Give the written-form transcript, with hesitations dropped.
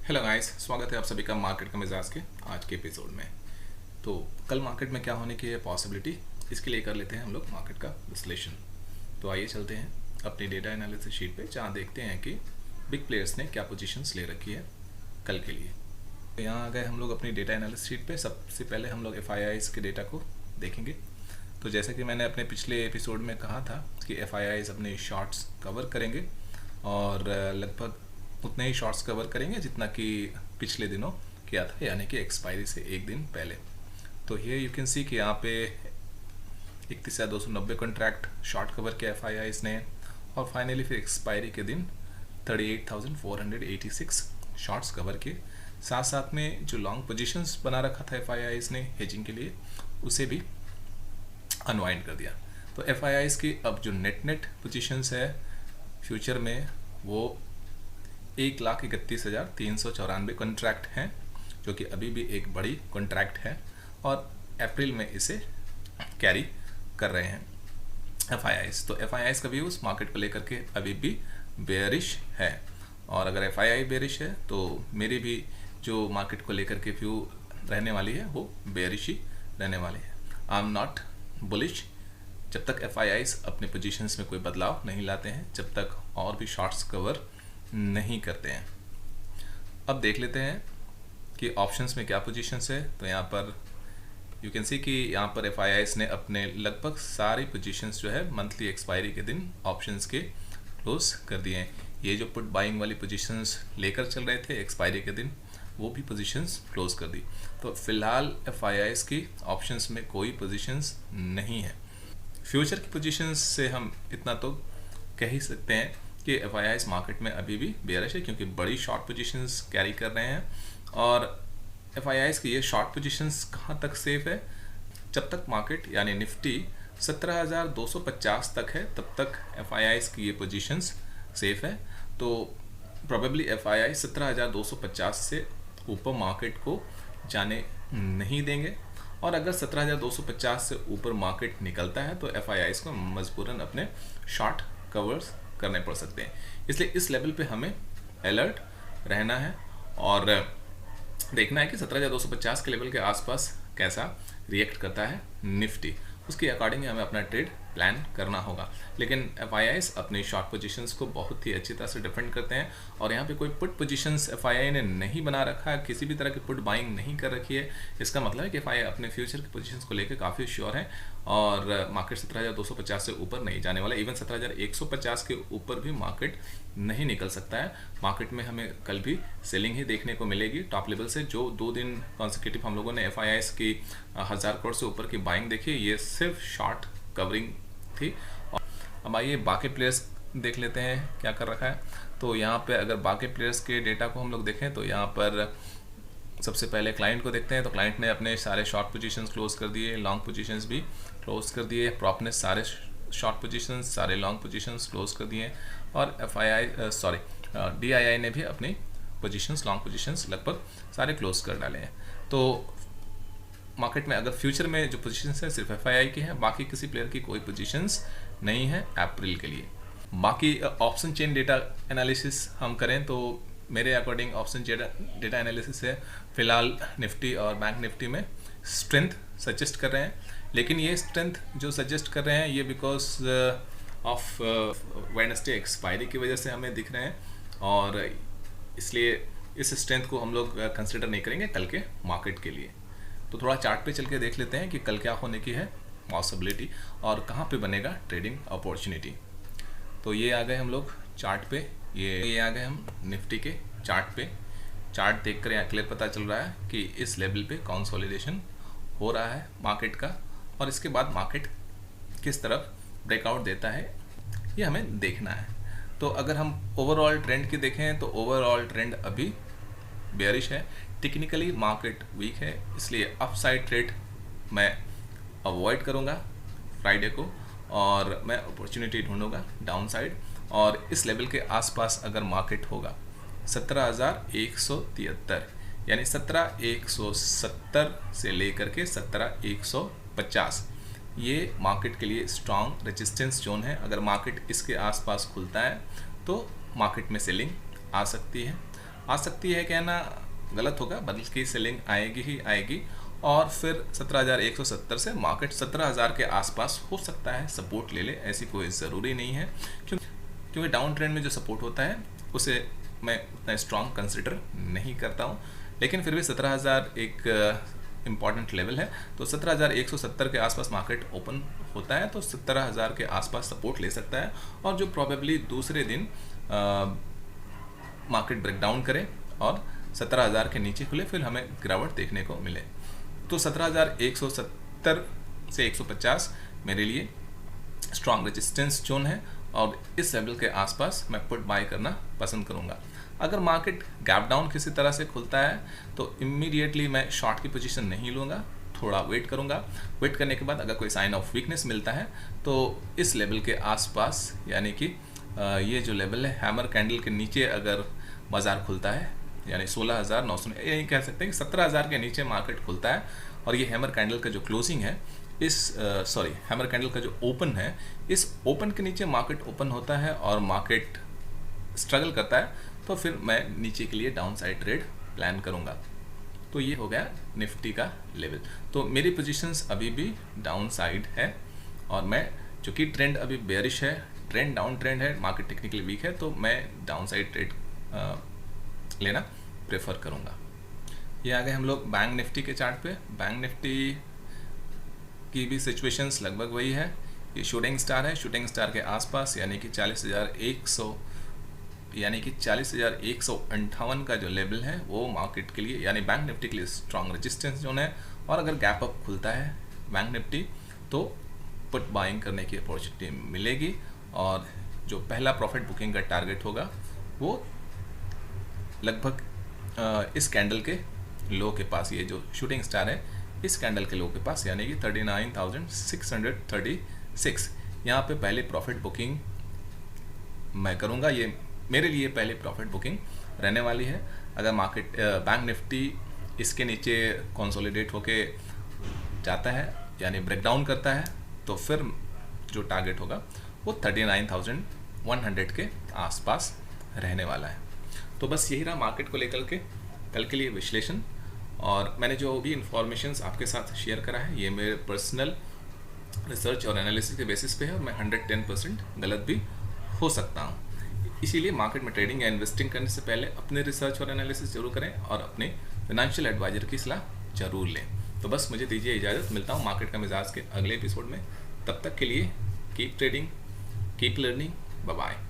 Hello guys, स्वागत है आप सभी का मार्केट का मिजाज के आज के एपिसोड में। तो कल मार्केट में क्या होने की है पॉसिबिलिटी, इसके लिए कर लेते हैं हम लोग मार्केट का विश्लेषण। तो आइए चलते हैं अपनी डेटा एनालिसिस शीट पे, जहाँ देखते हैं कि बिग प्लेयर्स ने क्या पोजीशंस ले रखी है कल के लिए। तो यहाँ आ गए हम लोग अपनी डेटा एनालिसिस शीट पे। सबसे पहले हम लोग FIIs के डेटा को देखेंगे। तो जैसे कि मैंने अपने पिछले एपिसोड में कहा था कि FIIs अपने शॉर्ट्स कवर करेंगे और लगभग उतने ही शॉर्ट्स कवर करेंगे जितना कि पिछले दिनों किया था, यानी कि एक्सपायरी से एक दिन पहले। तो ये यू कैन सी कि यहाँ पे 31,290 कॉन्ट्रैक्ट शॉर्ट कवर किया FIIs ने, और फाइनली फिर एक्सपायरी के दिन 38,486 शॉर्ट्स कवर किए। साथ साथ में जो लॉन्ग पोजीशंस बना रखा था FIIs ने हेजिंग के लिए, उसे भी अनवाइंड कर दिया। तो FIIs की अब जो नेट पोजीशंस है फ्यूचर में वो 1,31,394 कॉन्ट्रैक्ट हैं, जो कि अभी भी एक बड़ी कॉन्ट्रैक्ट है और अप्रैल में इसे कैरी कर रहे हैं FIIs। तो FIIs का व्यूज मार्केट को लेकर के अभी भी बेयरिश है, और अगर FII बेयरिश है तो मेरी भी जो मार्केट को लेकर के व्यू रहने वाली है वो बेयरिश ही रहने वाली है। आई एम नॉट बुलिश जब तक FIIs अपने पोजीशंस में कोई बदलाव नहीं लाते हैं, जब तक और भी शॉर्ट्स कवर नहीं करते हैं। अब देख लेते हैं कि ऑप्शंस में क्या पोजीशंस है। तो यहाँ पर यू कैन सी कि यहाँ पर FIIs ने अपने लगभग सारी पोजीशंस जो है मंथली एक्सपायरी के दिन ऑप्शंस के क्लोज कर दिए हैं। ये जो पुट बाइंग वाली पोजीशंस लेकर चल रहे थे एक्सपायरी के दिन, वो भी पोजीशंस क्लोज कर दी। तो फिलहाल FIIs की ऑप्शंस में कोई पोजीशंस नहीं है। फ्यूचर की पोजीशंस से हम इतना तो कह ही सकते हैं कि FIIs मार्केट में अभी भी बेयरिश है, क्योंकि बड़ी शॉर्ट पोजीशंस कैरी कर रहे हैं। और FIIs की ये शॉर्ट पोजीशंस कहाँ तक सेफ है? जब तक मार्केट यानी निफ्टी 17,250 तक है, तब तक FIIs की ये पोजीशंस सेफ है। तो प्रोबेबली FII 17,250 से ऊपर मार्केट को जाने नहीं देंगे, और अगर 17,250 से ऊपर मार्केट निकलता है तो FIIs को मजबूरन अपने शॉर्ट कवर्स करने पड़ सकते हैं। इसलिए इस लेवल पे हमें अलर्ट रहना है और देखना है कि 17,250 के लेवल के आसपास कैसा रिएक्ट करता है निफ्टी। उसके अकॉर्डिंग हमें अपना ट्रेड प्लान करना होगा। लेकिन FIIs अपनी शॉर्ट पोजीशंस को बहुत ही अच्छी तरह से डिफेंड करते हैं, और यहाँ पे कोई पुट पोजीशंस FII ने नहीं बना रखा है, किसी भी तरह की पुट बाइंग नहीं कर रखी है। इसका मतलब है कि FII अपने फ्यूचर की पोजीशंस को लेकर काफ़ी श्योर है, और मार्केट 17,250 से ऊपर नहीं जाने वाला। इवन 17,150 के ऊपर भी मार्केट नहीं निकल सकता है। मार्केट में हमें कल भी सेलिंग ही देखने को मिलेगी टॉप लेवल से। जो 2 दिन कॉन्सिक्यूटिव हम लोगों ने FIIs की 1000 करोड़ से ऊपर की बाइंग देखी, ये सिर्फ शॉर्ट कवरिंग थी। और अब आइए बाकी प्लेयर्स देख लेते हैं क्या कर रखा है। तो यहाँ पे अगर बाकी प्लेयर्स के डेटा को हम लोग देखें तो यहाँ पर सबसे पहले क्लाइंट को देखते हैं। तो क्लाइंट ने अपने सारे शॉर्ट पोजीशंस क्लोज कर दिए, लॉन्ग पोजीशंस भी क्लोज कर दिए। प्रॉप ने सारे शॉर्ट पोजीशंस, सारे लॉन्ग पोजीशंस क्लोज कर दिए, और DII ने भी अपनी पोजीशंस, लॉन्ग पोजीशंस लगभग सारे क्लोज कर डाले हैं। तो मार्केट में अगर फ्यूचर में जो पोजीशंस है सिर्फ FII की है, बाकी किसी प्लेयर की कोई पोजीशंस नहीं है अप्रैल के लिए। बाकी ऑप्शन चेन डेटा एनालिसिस हम करें तो मेरे अकॉर्डिंग ऑप्शन डेटा एनालिसिस है फिलहाल निफ्टी और बैंक निफ्टी में स्ट्रेंथ सजेस्ट कर रहे हैं। लेकिन ये स्ट्रेंथ जो सजेस्ट कर रहे हैं ये बिकॉज ऑफ वेडनेसडे एक्सपायरी की वजह से हमें दिख रहे हैं, और इसलिए इस स्ट्रेंथ को हम लोग कंसिडर नहीं करेंगे कल के मार्केट के लिए। तो थोड़ा चार्ट पे चल के देख लेते हैं कि कल क्या होने की है पॉसिबिलिटी और कहाँ पे बनेगा ट्रेडिंग अपॉर्चुनिटी। तो ये आ गए हम लोग चार्ट पे, ये आ गए हम निफ्टी के चार्ट पे। चार्ट देख कर यहाँ क्लियर पता चल रहा है कि इस लेवल पे कंसोलिडेशन हो रहा है मार्केट का, और इसके बाद मार्केट किस तरफ ब्रेकआउट देता है ये हमें देखना है। तो अगर हम ओवरऑल ट्रेंड की देखें तो ओवरऑल ट्रेंड अभी बेयरिश है। टेक्निकली मार्केट वीक है, इसलिए अपसाइड ट्रेड मैं अवॉइड करूंगा फ्राइडे को, और मैं अपॉर्चुनिटी ढूंढूंगा डाउन साइड। और इस लेवल के आसपास अगर मार्केट होगा 17,173, यानी 17,170 से लेकर के 17,150, ये मार्केट के लिए स्ट्रॉन्ग रेजिस्टेंस जोन है। अगर मार्केट इसके आसपास खुलता है तो मार्केट में सेलिंग आ सकती है, आ सकती है कहना गलत होगा, बल्कि सेलिंग आएगी ही आएगी और फिर 17,170 से मार्केट 17,000 के आसपास हो सकता है सपोर्ट ले ले, ऐसी कोई ज़रूरी नहीं है क्योंकि डाउन ट्रेंड में जो सपोर्ट होता है उसे मैं उतना स्ट्रॉन्ग कंसिडर नहीं करता हूँ। लेकिन फिर भी 17,000 एक इम्पॉर्टेंट लेवल है, तो 17,170 के आसपास मार्केट ओपन होता है तो 17,000 के आसपास सपोर्ट ले सकता है और जो प्रॉबेबली दूसरे दिन मार्केट ब्रेकडाउन करे और 17,000 के नीचे खुले, फिर हमें गिरावट देखने को मिले। तो 17,170 से 150 मेरे लिए स्ट्रॉन्ग रेजिस्टेंस जोन है और इस लेवल के आसपास मैं पुट बाय करना पसंद करूंगा। अगर मार्केट गैप डाउन किसी तरह से खुलता है तो इमीडिएटली मैं शॉर्ट की पोजीशन नहीं लूँगा, थोड़ा वेट करूँगा। वेट करने के बाद अगर कोई साइन ऑफ वीकनेस मिलता है तो इस लेवल के आसपास, यानी कि ये जो लेवल है हैमर कैंडल के नीचे अगर बाज़ार खुलता है, यानी 16,900, यही कह सकते हैं कि 17,000 के नीचे मार्केट खुलता है और ये हैमर कैंडल का जो क्लोजिंग है हैमर कैंडल का जो ओपन है, इस ओपन के नीचे मार्केट ओपन होता है और मार्केट स्ट्रगल करता है, तो फिर मैं नीचे के लिए डाउन साइड ट्रेड प्लान करूंगा। तो ये हो गया निफ्टी का लेवल। तो मेरी पोजीशंस अभी भी डाउन साइड है और मैं, चूँकि ट्रेंड अभी बेयरिश है, ट्रेंड डाउन ट्रेंड है, मार्केट टेक्निकली वीक है, तो मैं डाउन साइड ट्रेड लेना प्रेफर करूंगा। ये आ गए हम लोग बैंक निफ्टी के चार्ट पे। बैंक निफ्टी की भी सिचुएशंस लगभग वही है। ये शूटिंग स्टार है, शूटिंग स्टार के आसपास यानी कि 40,158 का जो लेवल है वो मार्केट के लिए, यानी बैंक निफ्टी के लिए स्ट्रॉन्ग रेजिस्टेंस जोन है। और अगर गैप अप खुलता है बैंक निफ्टी तो पुट बाइंग करने की अपॉर्चुनिटी मिलेगी और जो पहला प्रॉफिट बुकिंग का टारगेट होगा वो लगभग इस कैंडल के लो के पास, ये जो शूटिंग स्टार है इस कैंडल के लो के पास, यानी कि 39,636, यहाँ पे पहले प्रॉफिट बुकिंग मैं करूँगा। ये मेरे लिए पहले प्रॉफिट बुकिंग रहने वाली है। अगर मार्केट बैंक निफ्टी इसके नीचे कंसोलिडेट होके जाता है यानी ब्रेकडाउन करता है तो फिर जो टारगेट होगा वो 39,100 के आसपास रहने वाला है। तो बस यही रहा मार्केट को लेकर के कल के लिए विश्लेषण, और मैंने जो भी इंफॉर्मेशंस आपके साथ शेयर करा है ये मेरे पर्सनल रिसर्च और एनालिसिस के बेसिस पे है और मैं 110% गलत भी हो सकता हूँ। इसीलिए मार्केट में ट्रेडिंग या इन्वेस्टिंग करने से पहले अपने रिसर्च और एनालिसिस जरूर करें और अपने फाइनेंशियल एडवाइजर की सलाह जरूर लें। तो बस मुझे दीजिए इजाज़त, मिलता हूँ मार्केट का मिजाज के अगले एपिसोड में। तब तक के लिए keep trading, keep learning, bye bye.